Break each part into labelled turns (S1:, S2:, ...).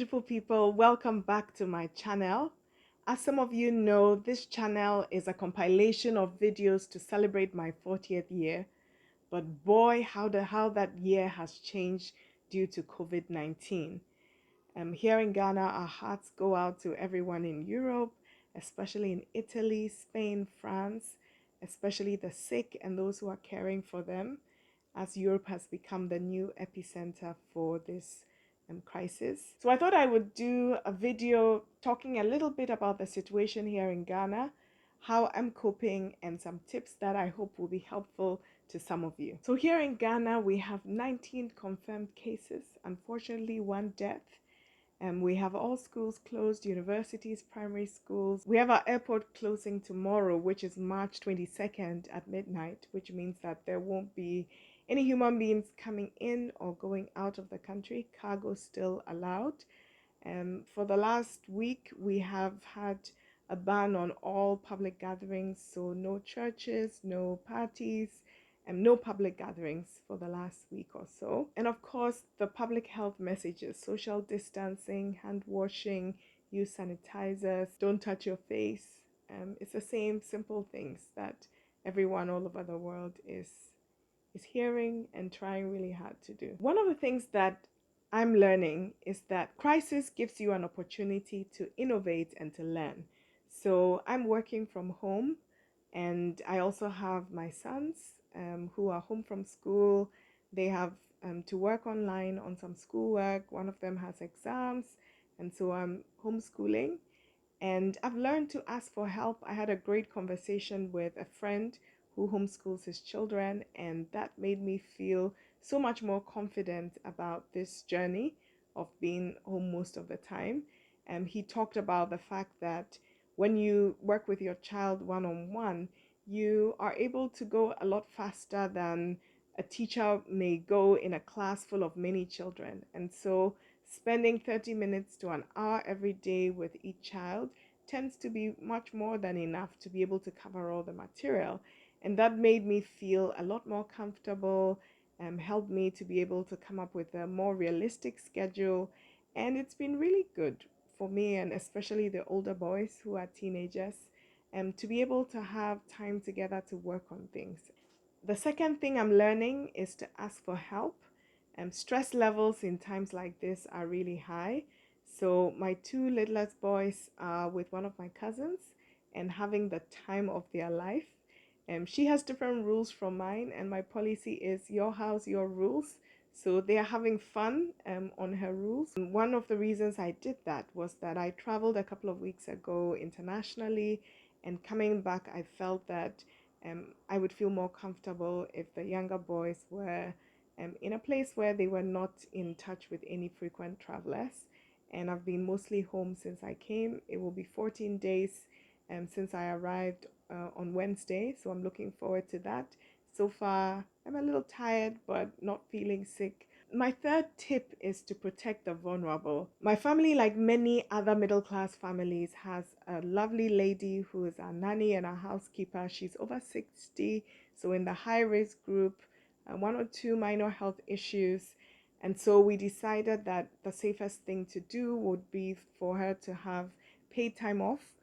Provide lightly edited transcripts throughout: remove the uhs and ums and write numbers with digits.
S1: beautiful people, welcome back to my channel. As some of you know, this channel is a compilation of videos to celebrate my 40th year. But boy, how that year has changed due to COVID-19. Here in Ghana, our hearts go out to everyone in Europe, especially in Italy, Spain, France, especially the sick and those who are caring for them, as Europe has become the new epicenter for this crisis. So I thought I would do a video talking a little bit about the situation here in Ghana, how I'm coping, and some tips that I hope will be helpful to some of you. So here in Ghana, we have 19 confirmed cases, unfortunately one death. We have all schools closed, universities, primary schools. We have our airport closing tomorrow, which is March 22nd at midnight, which means that there won't be any human beings coming in or going out of the country. Cargo still allowed. For the last week, we have had a ban on all public gatherings, so no churches, no parties, and no public gatherings for the last week or so. And of course, the public health messages: social distancing, hand washing, use sanitizers, don't touch your face. It's the same simple things that everyone all over the world is hearing and trying really hard to do. One of the things that I'm learning is that crisis gives you an opportunity to innovate and to learn. So I'm working from home, and I also have my sons who are home from school. They have to work online on some schoolwork. One of them has exams, and so I'm homeschooling. And I've learned to ask for help. I had a great conversation with a friend who homeschools his children, and that made me feel so much more confident about this journey of being home most of the time. He talked about the fact that when you work with your child one-on-one, you are able to go a lot faster than a teacher may go in a class full of many children. And so spending 30 minutes to an hour every day with each child tends to be much more than enough to be able to cover all the material. And that made me feel a lot more comfortable, helped me to be able to come up with a more realistic schedule. And it's been really good for me, and especially the older boys who are teenagers, to be able to have time together to work on things. The second thing I'm learning is to ask for help. Stress levels in times like this are really high. So my two littlest boys are with one of my cousins and having the time of their life. She has different rules from mine, and my policy is your house, your rules. So they are having fun on her rules. And one of the reasons I did that was that I traveled a couple of weeks ago internationally, and coming back, I felt that I would feel more comfortable if the younger boys were in a place where they were not in touch with any frequent travelers. And I've been mostly home since I came. It will be 14 days since I arrived on Wednesday, so I'm looking forward to that. So far, I'm a little tired, but not feeling sick. My third tip is to protect the vulnerable. My family, like many other middle-class families, has a lovely lady who is our nanny and our housekeeper. She's over 60, so in the high-risk group, one or two minor health issues. And so we decided that the safest thing to do would be for her to have paid time off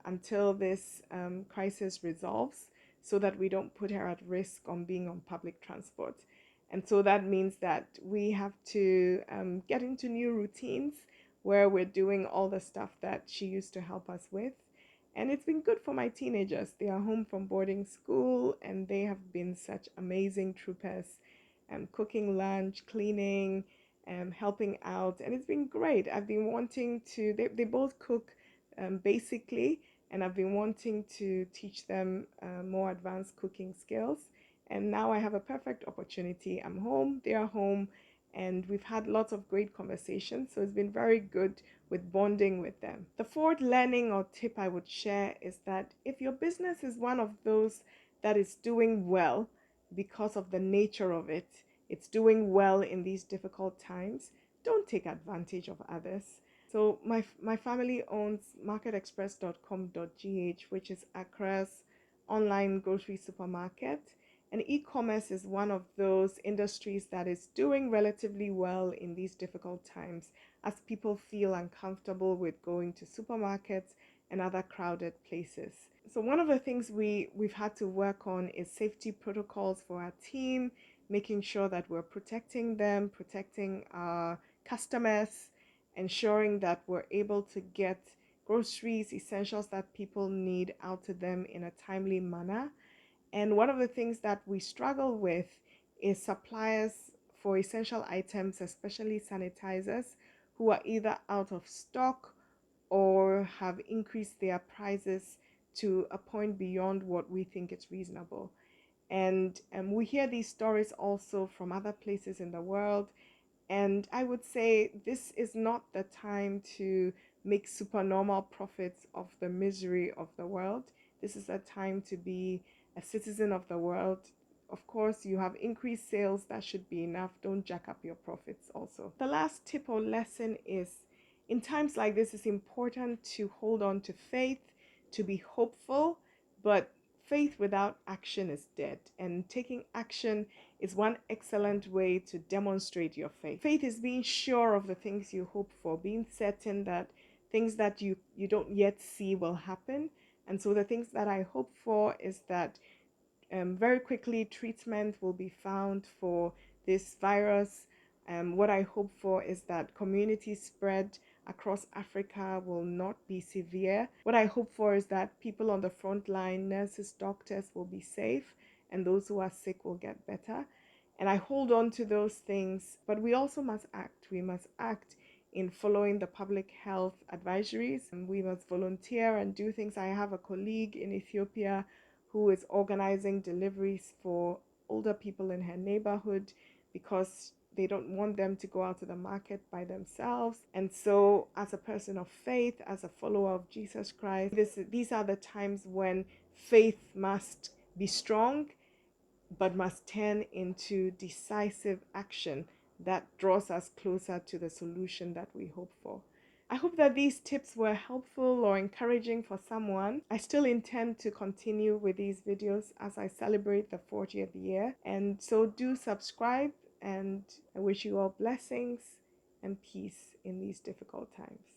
S1: until this crisis resolves, so that we don't put her at risk on being on public transport. And so that means that we have to get into new routines where we're doing all the stuff that she used to help us with. And it's been good for my teenagers. They are home from boarding school, and they have been such amazing troopers, cooking lunch, cleaning, helping out. And it's been great. I've been wanting to, they both cook basically, and I've been wanting to teach them more advanced cooking skills. And now I have a perfect opportunity. I'm home, they are home, and we've had lots of great conversations. So it's been very good with bonding with them. The fourth learning or tip I would share is that if your business is one of those that is doing well because of the nature of it, it's doing well in these difficult times, don't take advantage of others. So my family owns marketexpress.com.gh, which is Accra's online grocery supermarket. And e-commerce is one of those industries that is doing relatively well in these difficult times as people feel uncomfortable with going to supermarkets and other crowded places. So one of the things we've had to work on is safety protocols for our team, making sure that we're protecting them, protecting our customers, ensuring that we're able to get groceries, essentials that people need out to them in a timely manner. And one of the things that we struggle with is suppliers for essential items, especially sanitizers, who are either out of stock or have increased their prices to a point beyond what we think is reasonable. And we hear these stories also from other places in the world. And I would say this is not the time to make supernormal profits of the misery of the world. This is a time to be a citizen of the world. Of course, you have increased sales, that should be enough. Don't jack up your profits also. The last tip or lesson is in times like this, it's important to hold on to faith, to be hopeful, but faith without action is dead. And taking action is one excellent way to demonstrate your faith. Faith is being sure of the things you hope for, being certain that things that you don't yet see will happen. And so the things that I hope for is that very quickly treatment will be found for this virus. What I hope for is that community spread across Africa will not be severe. What I hope for is that people on the front line, nurses, doctors, will be safe, and those who are sick will get better. And I hold on to those things, but we also must act. We must act in following the public health advisories, and we must volunteer and do things. I have a colleague in Ethiopia who is organizing deliveries for older people in her neighborhood because they don't want them to go out to the market by themselves. And so, as a person of faith, as a follower of Jesus Christ, these are the times when faith must be strong but must turn into decisive action that draws us closer to the solution that we hope for. I hope that these tips were helpful or encouraging for someone. I still intend to continue with these videos as I celebrate the 40th year. And so do subscribe, and I wish you all blessings and peace in these difficult times.